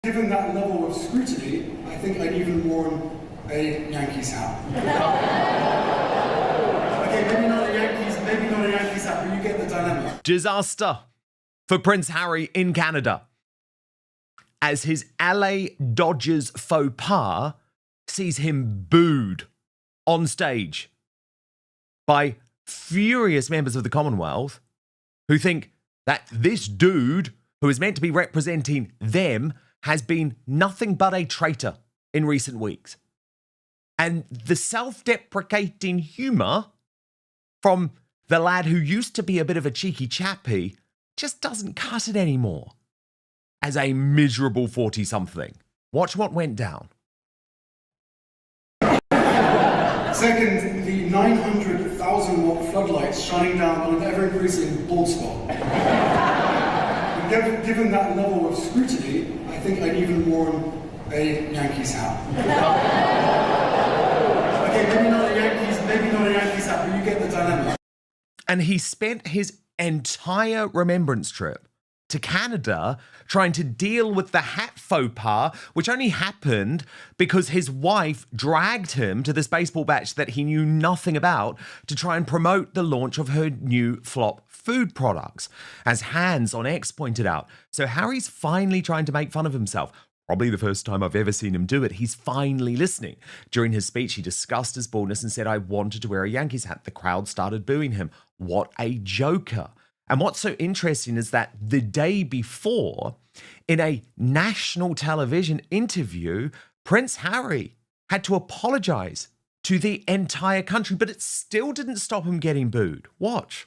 Given that level of scrutiny, I think I'd even worn a Yankees hat. Okay, maybe not a Yankees hat, but you get the dilemma. Disaster for Prince Harry in Canada, as his LA Dodgers faux pas sees him booed on stage by furious members of the Commonwealth who think that this dude, who is meant to be representing them, has been nothing but a traitor in recent weeks. And the self-deprecating humour from the lad who used to be a bit of a cheeky chappy just doesn't cut it anymore as a miserable 40-something. Watch what went down. Second, the 900,000 watt floodlights shining down on an ever-increasing bald spot. And given that level of scrutiny, I think I'd even worn a Yankees hat. Okay, maybe not a Yankees hat, but you get the dilemma. And he spent his entire remembrance trip to Canada trying to deal with the hat faux pas, which only happened because his wife dragged him to this baseball match that he knew nothing about to try and promote the launch of her new flop food products. As Hans on X pointed out, so Harry's finally trying to make fun of himself. Probably the first time I've ever seen him do it. He's finally listening. During his speech, he discussed his baldness and said, I wanted to wear a Yankees hat. The crowd started booing him. What a joker. And what's so interesting is that the day before, in a national television interview, Prince Harry had to apologize to the entire country, but it still didn't stop him getting booed. Watch.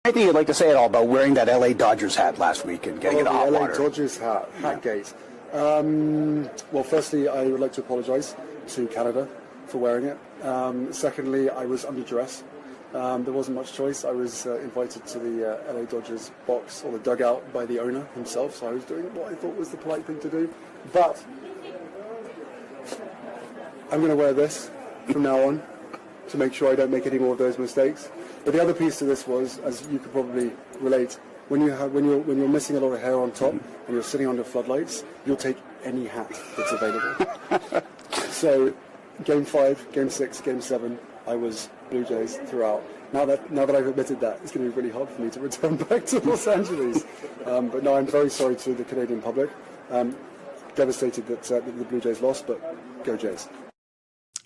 I think you'd like to say it all about wearing that LA Dodgers hat last week and getting it hot LA water. Dodgers hatgate. Well, firstly, I would like to apologise to Canada for wearing it. Secondly, I was under duress. There wasn't much choice. I was invited to the LA Dodgers box, or the dugout, by the owner himself, so I was doing what I thought was the polite thing to do. But I'm going to wear this from now on to make sure I don't make any more of those mistakes. But the other piece to this was, as you could probably relate, when you're missing a lot of hair on top and you're sitting under floodlights, you'll take any hat that's available. So, Game 5, Game 6, Game 7, I was Blue Jays throughout. Now that I've admitted that, it's going to be really hard for me to return back to Los Angeles. But no, I'm very sorry to the Canadian public. Devastated that the Blue Jays lost, but go Jays.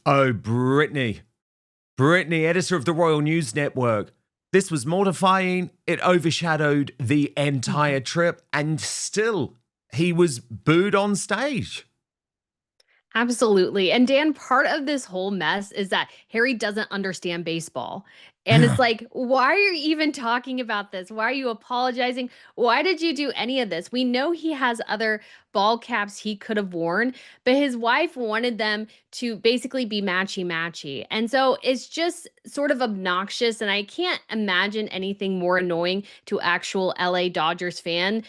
Oh, Brittany, editor of the Royal News Network. This was mortifying. It overshadowed the entire trip, and still he was booed on stage. Absolutely. And Dan, part of this whole mess is that Harry doesn't understand baseball. And it's like, why are you even talking about this? Why are you apologizing? Why did you do any of this? We know he has other ball caps he could have worn, but his wife wanted them to basically be matchy-matchy. And so it's just sort of obnoxious. And I can't imagine anything more annoying to actual LA Dodgers fans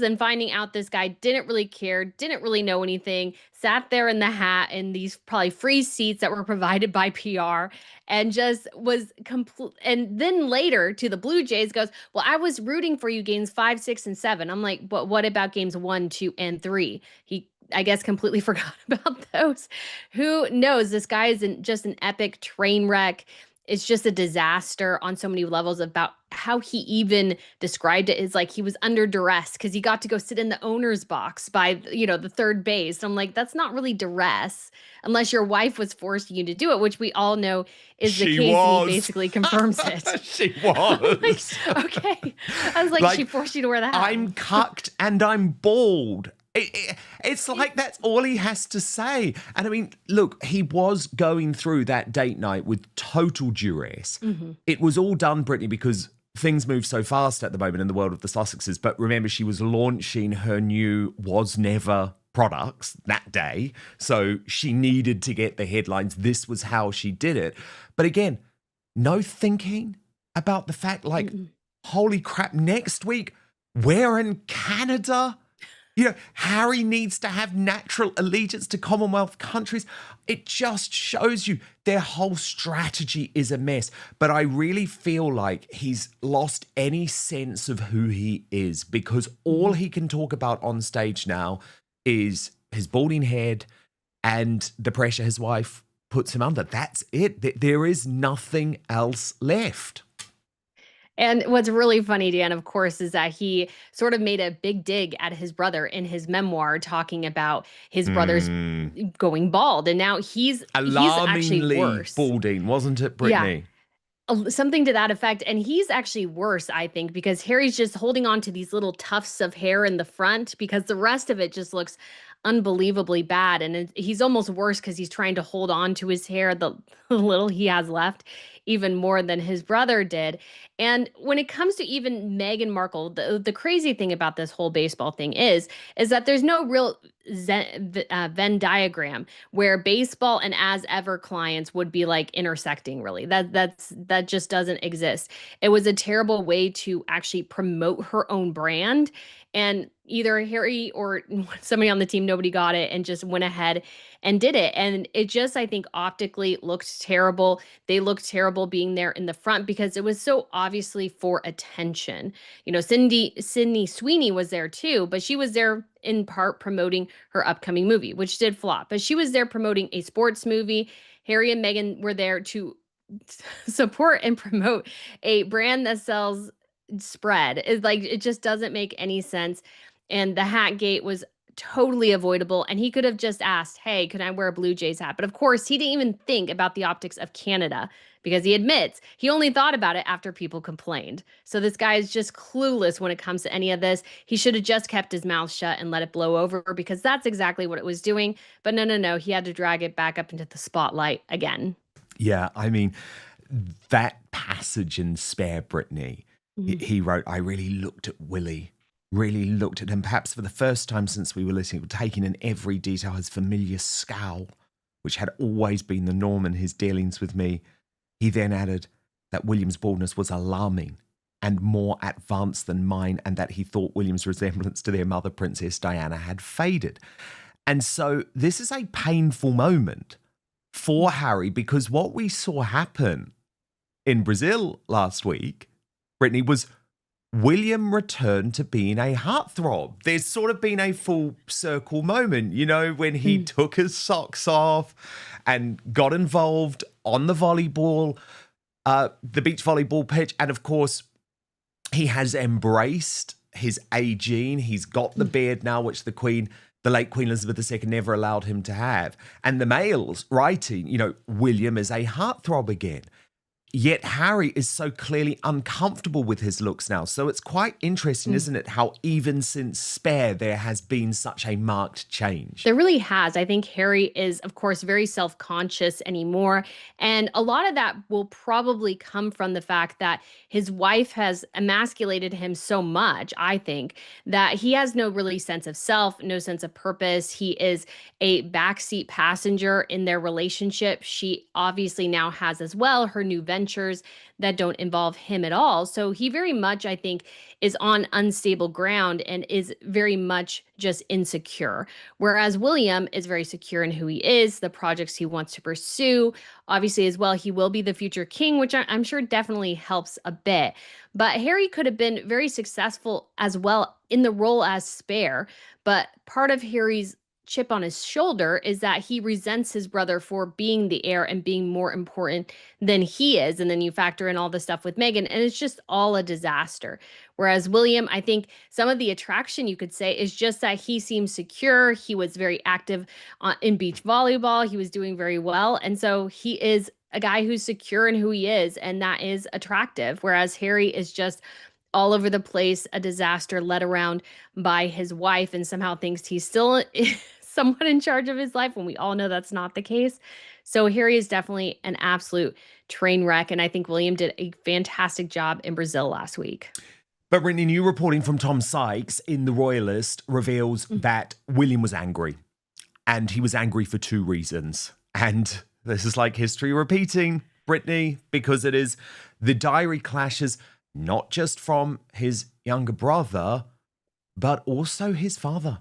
than finding out this guy didn't really care, didn't really know anything, sat there in the hat in these probably free seats that were provided by PR, and just was complete. And then later to the Blue Jays goes, well, I was rooting for you games 5, 6, and 7. I'm like, but what about games 1, 2, and 3? He, I guess, completely forgot about those. Who knows? This guy is just an epic train wreck. It's just a disaster on so many levels. About how he even described it is like he was under duress because he got to go sit in the owner's box by, the third base. I'm like, that's not really duress unless your wife was forcing you to do it, which we all know is the case. And he basically confirms it. She was. Okay. I was like, she forced you to wear that. I'm cucked and I'm bald. It's like that's all he has to say. And I mean, look, he was going through that date night with total duress. Mm-hmm. It was all done, Brittany, because things move so fast at the moment in the world of the Sussexes. But remember, she was launching her new Was Never products that day. So she needed to get the headlines. This was how she did it. But again, no thinking about the fact, holy crap, next week we're in Canada. Harry needs to have natural allegiance to Commonwealth countries. It just shows you their whole strategy is a mess. But I really feel like he's lost any sense of who he is, because all he can talk about on stage now is his balding head and the pressure his wife puts him under. That's it. There is nothing else left. And what's really funny, Dan, of course, is that he sort of made a big dig at his brother in his memoir, talking about his brother's going bald. And now he's actually worse. Balding, wasn't it, Brittany? Something to that effect. And he's actually worse, I think, because Harry's just holding on to these little tufts of hair in the front, because the rest of it just looks unbelievably bad. And he's almost worse because he's trying to hold on to his hair, the little he has left, even more than his brother did. And when it comes to even Meghan Markle, the crazy thing about this whole baseball thing is that there's no real Venn diagram where baseball and as ever clients would be like intersecting. Really, that just doesn't exist. It was a terrible way to actually promote her own brand. And either Harry or somebody on the team, nobody got it and just went ahead and did it. And it just, I think, optically looked terrible. They looked terrible being there in the front because it was so obviously for attention. Sydney Sweeney was there too, but she was there in part promoting her upcoming movie, which did flop. But she was there promoting a sports movie. Harry and Meghan were there to support and promote a brand that sells spread. It's like, it just doesn't make any sense. And the hat gate was totally avoidable. And he could have just asked, hey, can I wear a Blue Jays hat? But of course, he didn't even think about the optics of Canada, because he admits he only thought about it after people complained. So this guy is just clueless when it comes to any of this. He should have just kept his mouth shut and let it blow over, because that's exactly what it was doing. But no, he had to drag it back up into the spotlight again. Yeah, I mean, that passage in Spare Brittany, he wrote, I really looked at Willie, really looked at him, perhaps for the first time since we were listening, taking in every detail his familiar scowl, which had always been the norm in his dealings with me. He then added that William's baldness was alarming and more advanced than mine, and that he thought William's resemblance to their mother, Princess Diana, had faded. And so this is a painful moment for Harry, because what we saw happen in Brazil last week, Brittany, was William returned to being a heartthrob. There's sort of been a full circle moment, when he took his socks off and got involved on the volleyball, the beach volleyball pitch. And of course, he has embraced his aging. He's got the beard now, which the late Queen Elizabeth II never allowed him to have. And the Mail's writing, William is a heartthrob again. Yet Harry is so clearly uncomfortable with his looks now. So it's quite interesting, isn't it, how even since Spare, there has been such a marked change. There really has. I think Harry is, of course, very self-conscious anymore. And a lot of that will probably come from the fact that his wife has emasculated him so much, I think, that he has no really sense of self, no sense of purpose. He is a backseat passenger in their relationship. She obviously now has as well her new ventures that don't involve him at all. So he very much, I think, is on unstable ground and is very much just insecure. Whereas William is very secure in who he is, the projects he wants to pursue. Obviously, as well, he will be the future king, which I'm sure definitely helps a bit. But Harry could have been very successful as well in the role as Spare. But part of Harry's chip on his shoulder is that he resents his brother for being the heir and being more important than he is. And then you factor in all the stuff with Meghan, and it's just all a disaster. Whereas William, I think some of the attraction, you could say, is just that he seems secure. He was very active in beach volleyball. He was doing very well. And so he is a guy who's secure in who he is, and that is attractive. Whereas Harry is just all over the place, a disaster, led around by his wife, and somehow thinks he's still somewhat in charge of his life when we all know that's not the case. So Harry is definitely an absolute train wreck. And I think William did a fantastic job in Brazil last week. But Brittany, new reporting from Tom Sykes in The Royalist reveals that William was angry. And he was angry for two reasons. And this is like history repeating, Brittany, because it is the diary clashes, not just from his younger brother, but also his father,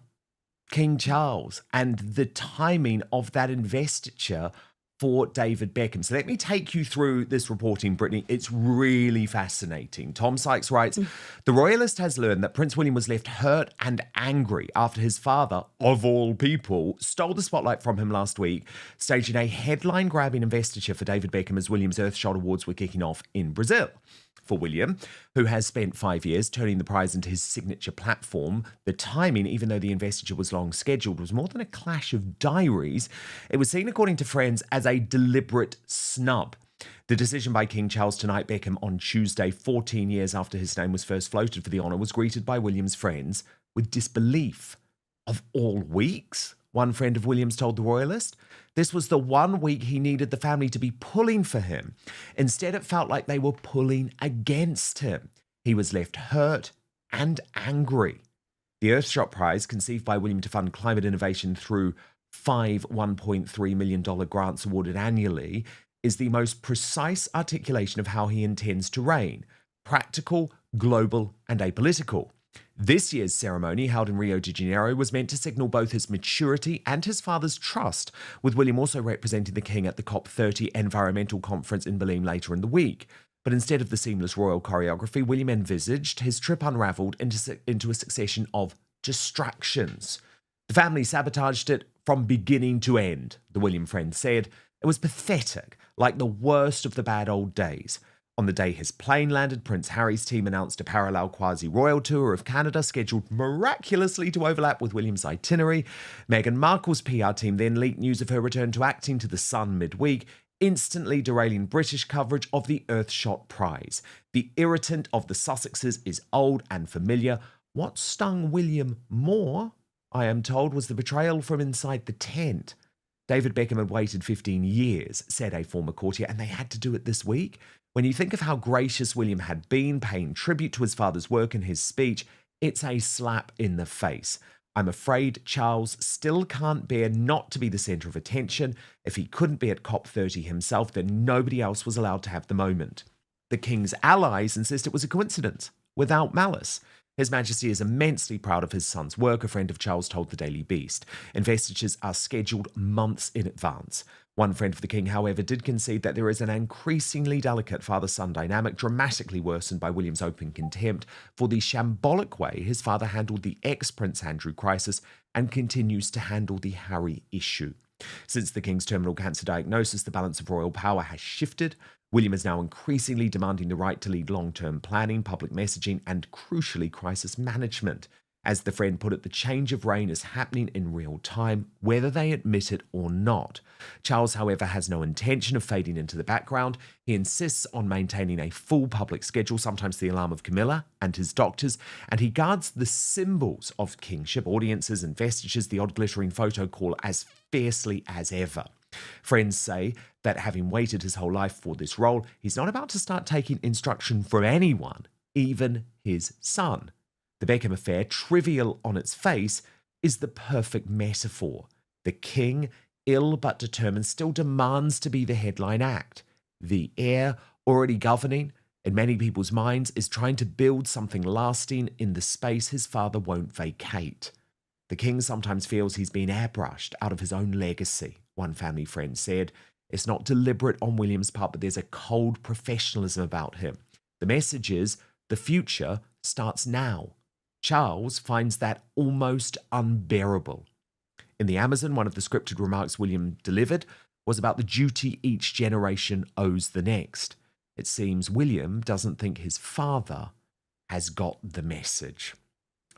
King Charles, and the timing of that investiture for David Beckham. So let me take you through this reporting, Brittany. It's really fascinating. Tom Sykes writes, the Royalist has learned that Prince William was left hurt and angry after his father, of all people, stole the spotlight from him last week, staging a headline-grabbing investiture for David Beckham as William's Earthshot Awards were kicking off in Brazil. For William, who has spent 5 years turning the prize into his signature platform, the timing, even though the investiture was long scheduled, was more than a clash of diaries. It was seen, according to friends, as a deliberate snub. The decision by King Charles to knight Beckham on Tuesday, 14 years after his name was first floated for the honour, was greeted by William's friends with disbelief. Of all weeks, one friend of William's told the Royalist, this was the one week he needed the family to be pulling for him. Instead, it felt like they were pulling against him. He was left hurt and angry. The Earthshot Prize, conceived by William to fund climate innovation through 5 $1.3 million grants awarded annually, is the most precise articulation of how he intends to reign: practical, global, and apolitical. This year's ceremony, held in Rio de Janeiro, was meant to signal both his maturity and his father's trust, with William also representing the king at the COP30 environmental conference in Berlin later in the week. But instead of the seamless royal choreography, William envisaged his trip unravelled into a succession of distractions. The family sabotaged it from beginning to end, the William friend said. It was pathetic, like the worst of the bad old days. On the day his plane landed, Prince Harry's team announced a parallel quasi-royal tour of Canada, scheduled miraculously to overlap with William's itinerary. Meghan Markle's PR team then leaked news of her return to acting to The Sun midweek, instantly derailing British coverage of the Earthshot Prize. The irritant of the Sussexes is old and familiar. What stung William more, I am told, was the betrayal from inside the tent. David Beckham had waited 15 years, said a former courtier, and they had to do it this week. When you think of how gracious William had been, paying tribute to his father's work in his speech, it's a slap in the face. I'm afraid Charles still can't bear not to be the centre of attention. If he couldn't be at COP30 himself, then nobody else was allowed to have the moment. The king's allies insist it was a coincidence, without malice. His Majesty is immensely proud of his son's work, a friend of Charles told the Daily Beast. Investitures are scheduled months in advance. One friend of the king, however, did concede that there is an increasingly delicate father-son dynamic, dramatically worsened by William's open contempt for the shambolic way his father handled the ex-Prince Andrew crisis and continues to handle the Harry issue. Since the king's terminal cancer diagnosis, the balance of royal power has shifted. William is now increasingly demanding the right to lead long-term planning, public messaging, and crucially, crisis management. As the friend put it, the change of reign is happening in real time, whether they admit it or not. Charles, however, has no intention of fading into the background. He insists on maintaining a full public schedule, sometimes the alarm of Camilla and his doctors, and he guards the symbols of kingship, audiences, investitures, the odd glittering photo call, as fiercely as ever. Friends say that having waited his whole life for this role, he's not about to start taking instruction from anyone, even his son. The Beckham affair, trivial on its face, is the perfect metaphor. The king, ill but determined, still demands to be the headline act. The heir, already governing, in many people's minds, is trying to build something lasting in the space his father won't vacate. The king sometimes feels he's been airbrushed out of his own legacy, one family friend said. It's not deliberate on William's part, but there's a cold professionalism about him. The message is, the future starts now. Charles finds that almost unbearable. In the Amazon, one of the scripted remarks William delivered was about the duty each generation owes the next. It seems William doesn't think his father has got the message.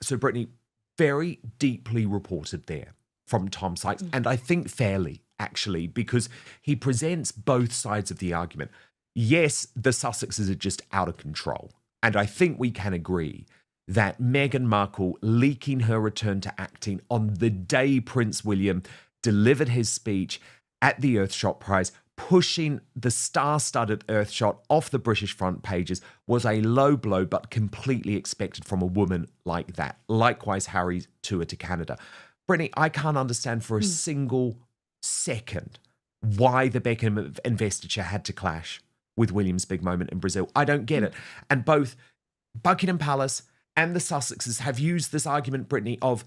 So, Brittany, very deeply reported there from Tom Sykes, and I think fairly, actually, because he presents both sides of the argument. Yes, the Sussexes are just out of control, and I think we can agree that Meghan Markle leaking her return to acting on the day Prince William delivered his speech at the Earthshot Prize, pushing the star-studded Earthshot off the British front pages, was a low blow but completely expected from a woman like that. Likewise, Harry's tour to Canada. Brittany, I can't understand for a single second why the Beckham investiture had to clash with William's big moment in Brazil. I don't get it. And both Buckingham Palace and the Sussexes have used this argument, Brittany, of,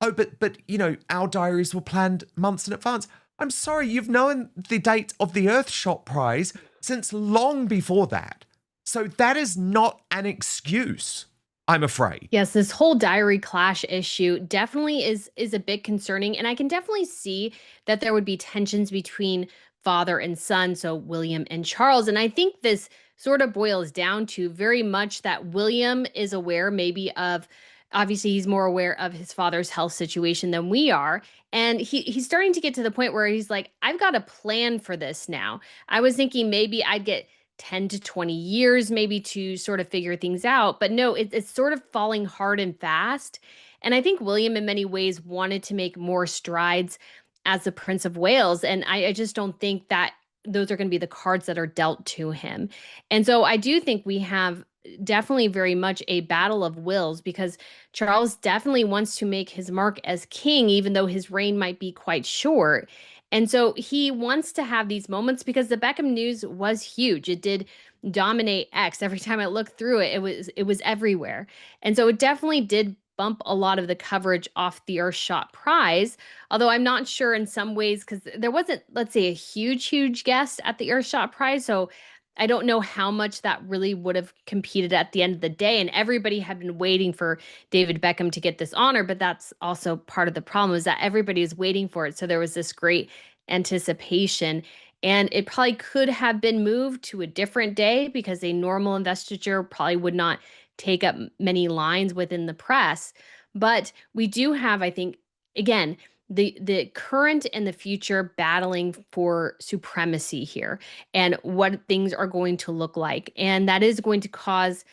oh, but you know, our diaries were planned months in advance. I'm sorry, you've known the date of the Earthshot prize since long before that. So that is not an excuse, I'm afraid. Yes, this whole diary clash issue definitely is a bit concerning, and I can definitely see that there would be tensions between father and son, so William and Charles. And I think this sort of boils down to very much that William is aware maybe of, obviously he's more aware of his father's health situation than we are, and he's starting to get to the point where he's like, I've got a plan for this now. I was thinking maybe I'd get 10 to 20 years maybe to sort of figure things out. But no, it's sort of falling hard and fast. And I think William, in many ways, wanted to make more strides as the Prince of Wales. And I just don't think that those are going to be the cards that are dealt to him. And so I do think we have definitely very much a battle of wills, because Charles definitely wants to make his mark as king, even though his reign might be quite short. And so he wants to have these moments because the Beckham news was huge. It did dominate X. Every time I looked through it, it was everywhere. And so it definitely did bump a lot of the coverage off the Earthshot prize. Although I'm not sure in some ways, because there wasn't, let's say, a huge guest at the Earthshot prize. So I don't know how much that really would have competed at the end of the day. And everybody had been waiting for David Beckham to get this honor, but that's also part of the problem, is that everybody is waiting for it. So there was this great anticipation, and it probably could have been moved to a different day because a normal investiture probably would not take up many lines within the press. But we do have, I think, again, the current and the future battling for supremacy here and what things are going to look like. And that is going to cause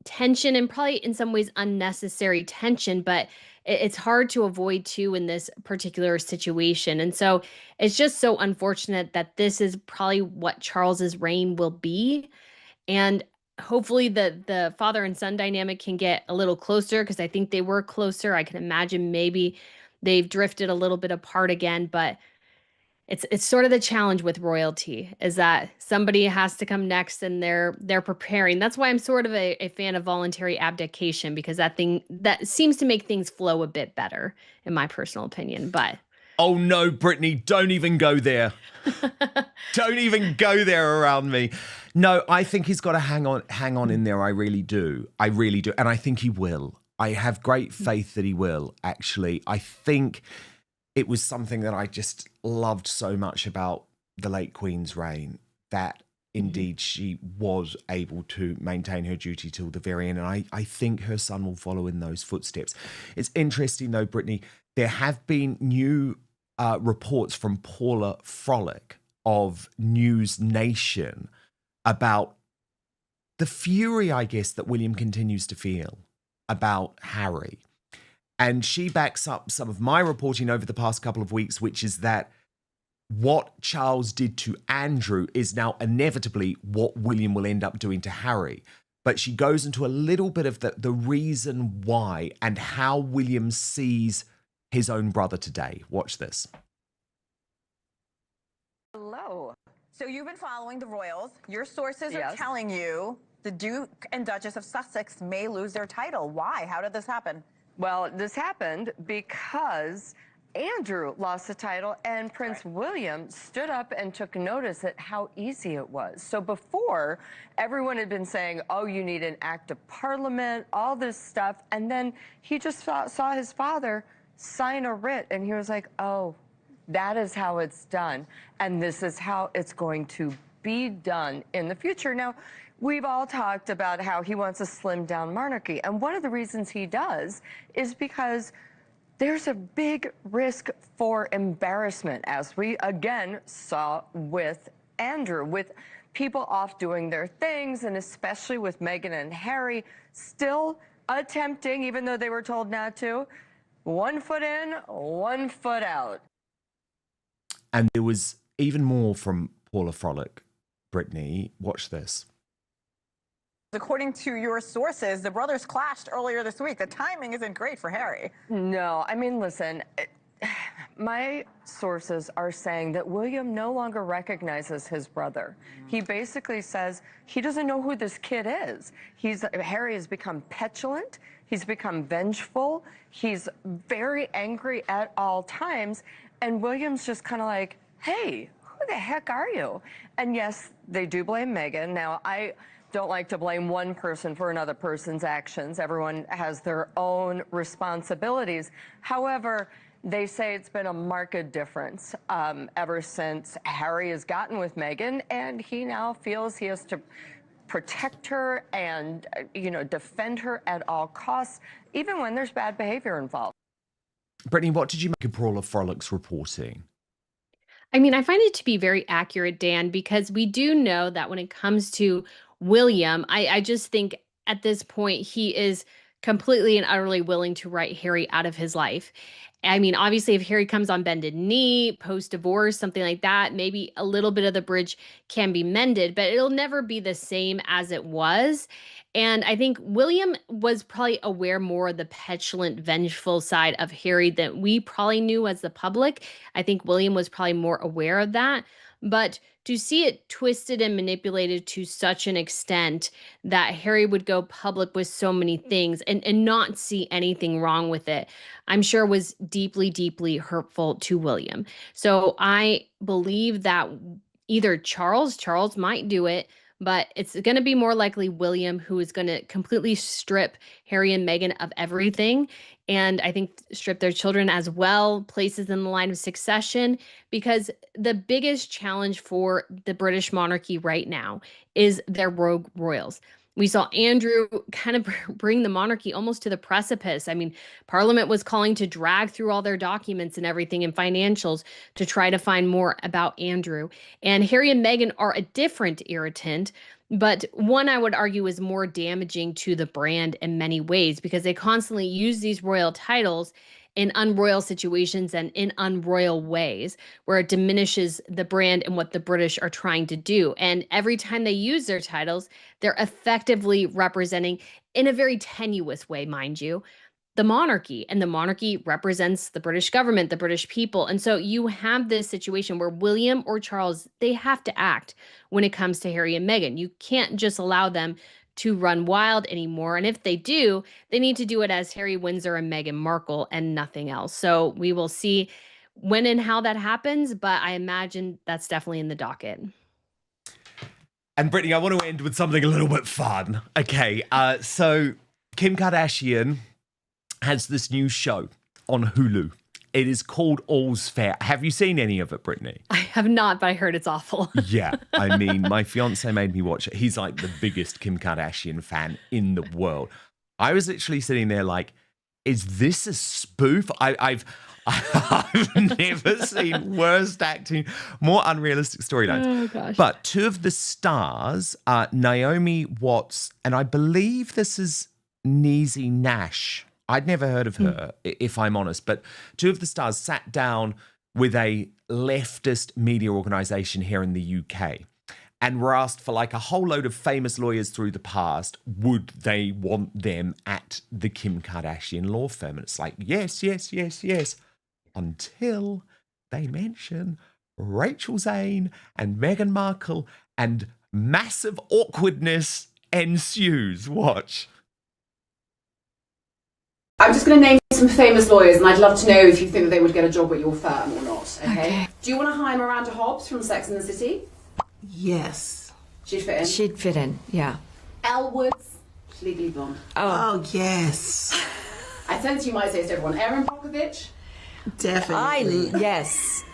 tension, and probably in some ways unnecessary tension, but it's hard to avoid too in this particular situation. And so it's just so unfortunate that this is probably what Charles's reign will be. And hopefully the father and son dynamic can get a little closer, because I think they were closer. I can imagine maybe they've drifted a little bit apart again, but it's sort of the challenge with royalty, is that somebody has to come next, and they're preparing. That's why I'm sort of a fan of voluntary abdication, because that seems to make things flow a bit better, in my personal opinion. But Oh no, Brittany, don't even go there. Don't even go there around me. No, I think he's got to hang on in there. I really do. And I think he will. I have great faith that he will, actually. I think it was something that I just loved so much about the late Queen's reign, that indeed she was able to maintain her duty till the very end. And I think her son will follow in those footsteps. It's interesting, though, Brittany, there have been new reports from Paula Frolic of News Nation about the fury, I guess, that William continues to feel about Harry. And she backs up some of my reporting over the past couple of weeks, which is that what Charles did to Andrew is now inevitably what William will end up doing to Harry. But she goes into a little bit of the reason why and how William sees his own brother today. Watch this. Hello. So you've been following the royals. Your sources are Yes. telling you the Duke and Duchess of Sussex may lose their title. Why? How did this happen? Well, this happened because Andrew lost the title and Prince William stood up and took notice at how easy it was. So before, everyone had been saying, oh, you need an act of parliament, all this stuff. And then he just saw his father sign a writ, and he was like, oh, that is how it's done. And this is how it's going to be done in the future. Now, we've all talked about how he wants a slimmed down monarchy. And one of the reasons he does is because there's a big risk for embarrassment, as we again saw with Andrew, with people off doing their things, and especially with Meghan and Harry still attempting, even though they were told not to, 1 foot in, 1 foot out. And there was even more from Paula Frolic. Brittany, watch this. According to your sources, the brothers clashed earlier this week. The timing isn't great for Harry. No, I mean, listen, my sources are saying that William no longer recognizes his brother. He basically says he doesn't know who this kid is. Harry has become petulant. He's become vengeful. He's very angry at all times. And William's just kind of like, hey, who the heck are you? And yes, they do blame Meghan. Now, I don't like to blame one person for another person's actions. Everyone has their own responsibilities. However, they say it's been a marked difference ever since Harry has gotten with Meghan, and he now feels he has to protect her and, defend her at all costs, even when there's bad behavior involved. Brittany, what did you make of Paula Frolick's reporting? I mean, I find it to be very accurate, Dan, because we do know that when it comes to William, I just think at this point he is completely and utterly willing to write Harry out of his life. I mean, obviously, if Harry comes on bended knee, post-divorce, something like that, maybe a little bit of the bridge can be mended, but it'll never be the same as it was. And I think William was probably aware more of the petulant, vengeful side of Harry than we probably knew as the public. I think William was probably more aware of that. But to see it twisted and manipulated to such an extent that Harry would go public with so many things and not see anything wrong with it, I'm sure was deeply, deeply hurtful to William. So I believe that either Charles might do it, but it's going to be more likely William who is going to completely strip Harry and Meghan of everything. And I think strip their children as well, places in the line of succession, because the biggest challenge for the British monarchy right now is their rogue royals. We saw Andrew kind of bring the monarchy almost to the precipice. I mean, Parliament was calling to drag through all their documents and everything and financials to try to find more about Andrew. And Harry and Meghan are a different irritant, but one I would argue is more damaging to the brand in many ways because they constantly use these royal titles in unroyal situations and in unroyal ways where it diminishes the brand and what the British are trying to do. And every time they use their titles, they're effectively representing, in a very tenuous way, mind you, the monarchy. And the monarchy represents the British government, the British people. And so you have this situation where William or Charles, they have to act when it comes to Harry and Meghan. You can't just allow them to run wild anymore. And if they do, they need to do it as Harry Windsor and Meghan Markle and nothing else. So we will see when and how that happens, but I imagine that's definitely in the docket. And Brittany, I want to end with something a little bit fun. Okay, so Kim Kardashian has this new show on Hulu. It is called All's Fair. Have you seen any of it, Brittany? I have not, but I heard it's awful. Yeah, I mean, my fiance made me watch it. He's like the biggest Kim Kardashian fan in the world. I was literally sitting there like, is this a spoof? I've never seen worse acting, more unrealistic storylines. Oh, gosh. But two of the stars, Naomi Watts, and I believe this is Niecy Nash. I'd never heard of her, if I'm honest, but two of the stars sat down with a leftist media organization here in the UK and were asked for like a whole load of famous lawyers through the past. Would they want them at the Kim Kardashian law firm? And it's like, yes, yes, yes, yes. Until they mention Rachel Zane and Meghan Markle and massive awkwardness ensues. Watch. I'm just going to name some famous lawyers, and I'd love to know if you think that they would get a job at your firm or not, okay? Do you want to hire Miranda Hobbs from Sex and the City? Yes. She'd fit in. She'd fit in, yeah. Elle Woods, Legally Blonde. Oh, yes. I sense you might say to everyone, Erin Brockovich. Definitely. Yes.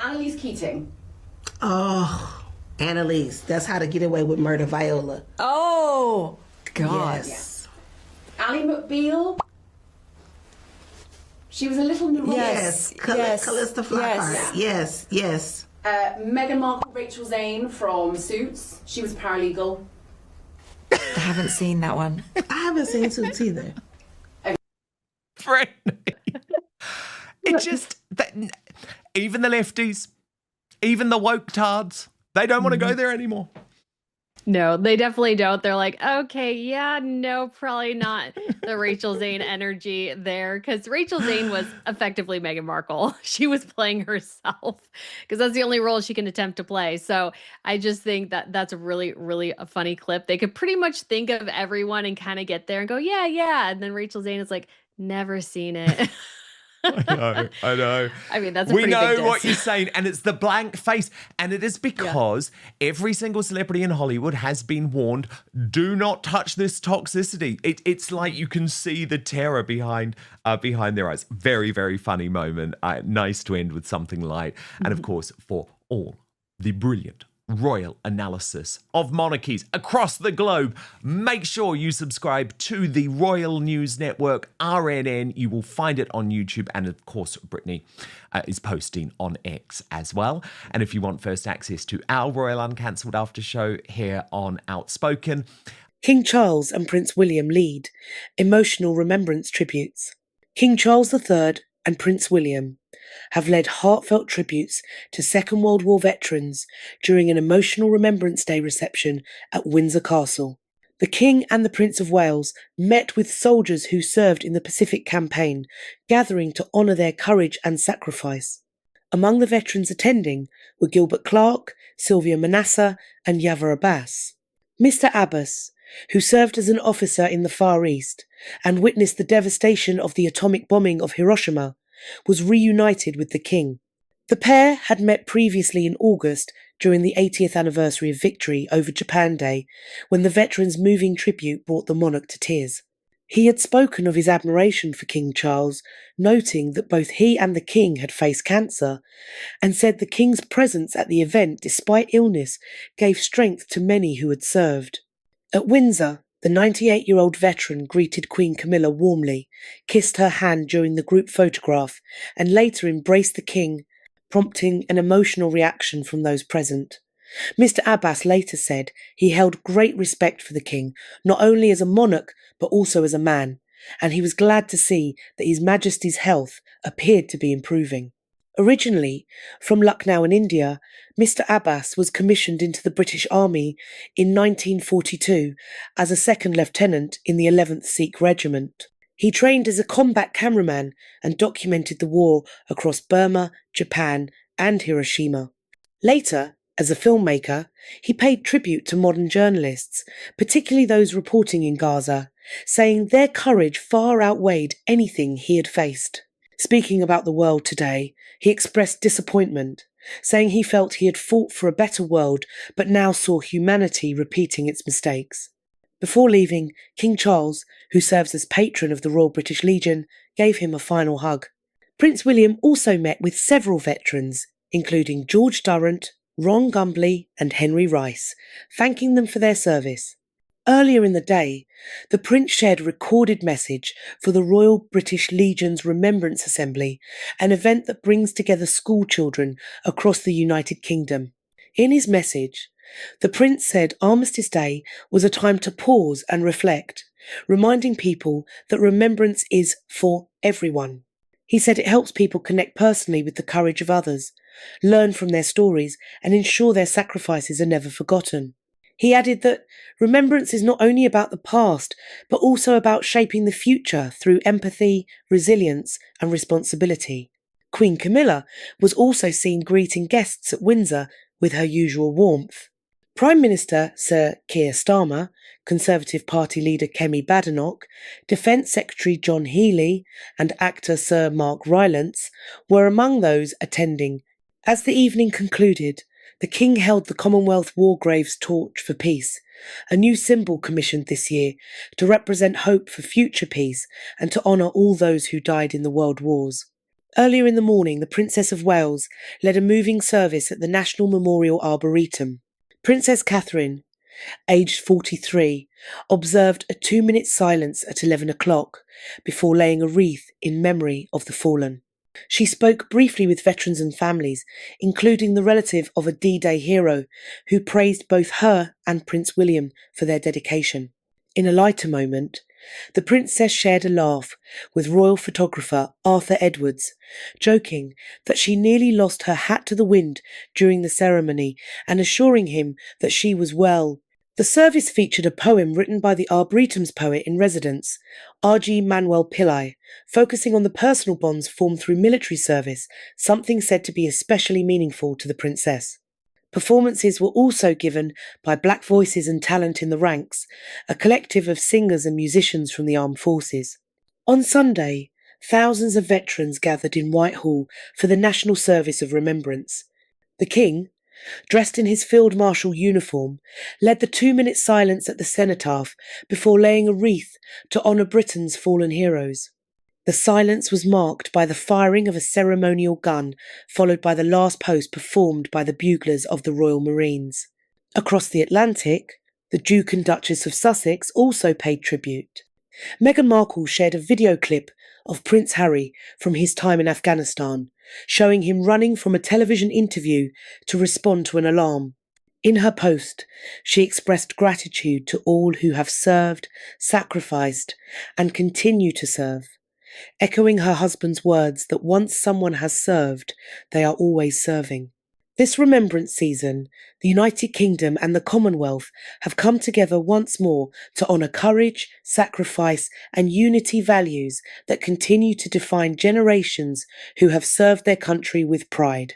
Annalise Keating. Oh, Annalise. That's How to Get Away with Murder, Viola. Oh, God. Yes. Ally McBeal. She was a little neurotic. Yes. Callista Flockhart. Yes, yes. Meghan Markle, Rachel Zane from Suits. She was paralegal. I haven't seen that one. I haven't seen Suits either. It just, even the lefties, even the woke tards, they don't want to go there anymore. No, they definitely don't. They're like, okay, yeah, no, probably not the Rachel Zane energy there. Because Rachel Zane was effectively Meghan Markle. She was playing herself because that's the only role she can attempt to play. So I just think that that's a really, really a funny clip. They could pretty much think of everyone and kind of get there and go, yeah, yeah. And then Rachel Zane is like, never seen it. I know. I mean, that's a We pretty big know what diss. you're saying, and it's the blank face. And it is because every single celebrity in Hollywood has been warned, do not touch this toxicity. It's like you can see the terror behind their eyes. Very, very funny moment. Nice to end with something light. And of course, for all the brilliant royal analysis of monarchies across the globe, make sure you subscribe to the Royal News Network, RNN. You will find it on YouTube, and of course Brittany is posting on X as well. And if you want first access to our Royal Uncancelled After Show here on Outspoken, King Charles and Prince William lead emotional remembrance tributes. King Charles III and Prince William have led heartfelt tributes to Second World War veterans during an emotional Remembrance Day reception at Windsor Castle. The King and the Prince of Wales met with soldiers who served in the Pacific Campaign, gathering to honour their courage and sacrifice. Among the veterans attending were Gilbert Clarke, Sylvia Manasseh and Yavor Abbas. Mr. Abbas, who served as an officer in the Far East and witnessed the devastation of the atomic bombing of Hiroshima, was reunited with the King. The pair had met previously in August during the 80th anniversary of victory over Japan Day, when the veterans' moving tribute brought the monarch to tears. He had spoken of his admiration for King Charles, noting that both he and the King had faced cancer, and said the King's presence at the event, despite illness, gave strength to many who had served. At Windsor, the 98-year-old veteran greeted Queen Camilla warmly, kissed her hand during the group photograph, and later embraced the King, prompting an emotional reaction from those present. Mr. Abbas later said he held great respect for the King, not only as a monarch but also as a man, and he was glad to see that His Majesty's health appeared to be improving. Originally from Lucknow in India, Mr. Abbas was commissioned into the British Army in 1942 as a second lieutenant in the 11th Sikh Regiment. He trained as a combat cameraman and documented the war across Burma, Japan, and Hiroshima. Later, as a filmmaker, he paid tribute to modern journalists, particularly those reporting in Gaza, saying their courage far outweighed anything he had faced. Speaking about the world today, he expressed disappointment, saying he felt he had fought for a better world but now saw humanity repeating its mistakes. Before leaving, King Charles, who serves as patron of the Royal British Legion, gave him a final hug. Prince William also met with several veterans, including George Durrant, Ron Gumbley and Henry Rice, thanking them for their service. Earlier in the day, the Prince shared a recorded message for the Royal British Legion's Remembrance Assembly, an event that brings together school children across the United Kingdom. In his message, the Prince said Armistice Day was a time to pause and reflect, reminding people that remembrance is for everyone. He said it helps people connect personally with the courage of others, learn from their stories, and ensure their sacrifices are never forgotten. He added that remembrance is not only about the past, but also about shaping the future through empathy, resilience, and responsibility. Queen Camilla was also seen greeting guests at Windsor with her usual warmth. Prime Minister Sir Keir Starmer, Conservative Party leader Kemi Badenoch, Defence Secretary John Healey, and actor Sir Mark Rylance were among those attending. As the evening concluded, the King held the Commonwealth War Graves torch for peace, a new symbol commissioned this year to represent hope for future peace and to honour all those who died in the world wars. Earlier in the morning, the Princess of Wales led a moving service at the National Memorial Arboretum. Princess Catherine, aged 43, observed a 2-minute silence at 11 o'clock before laying a wreath in memory of the fallen. She spoke briefly with veterans and families, including the relative of a D-Day hero, who praised both her and Prince William for their dedication. In a lighter moment, the Princess shared a laugh with royal photographer Arthur Edwards, joking that she nearly lost her hat to the wind during the ceremony and assuring him that she was well. The service featured a poem written by the Arboretum's poet in residence, R.G. Manuel Pillai, focusing on the personal bonds formed through military service, something said to be especially meaningful to the princess. Performances were also given by Black Voices and Talent in the Ranks, a collective of singers and musicians from the armed forces. On Sunday, thousands of veterans gathered in Whitehall for the National Service of Remembrance. The King, dressed in his Field Marshal uniform, led the 2-minute silence at the cenotaph before laying a wreath to honour Britain's fallen heroes. The silence was marked by the firing of a ceremonial gun, followed by the last post performed by the buglers of the Royal Marines. Across the Atlantic, the Duke and Duchess of Sussex also paid tribute. Meghan Markle shared a video clip of Prince Harry from his time in Afghanistan, showing him running from a television interview to respond to an alarm. In her post, she expressed gratitude to all who have served, sacrificed, and continue to serve, echoing her husband's words that once someone has served, they are always serving. This remembrance season, the United Kingdom and the Commonwealth have come together once more to honour courage, sacrifice, and unity values that continue to define generations who have served their country with pride.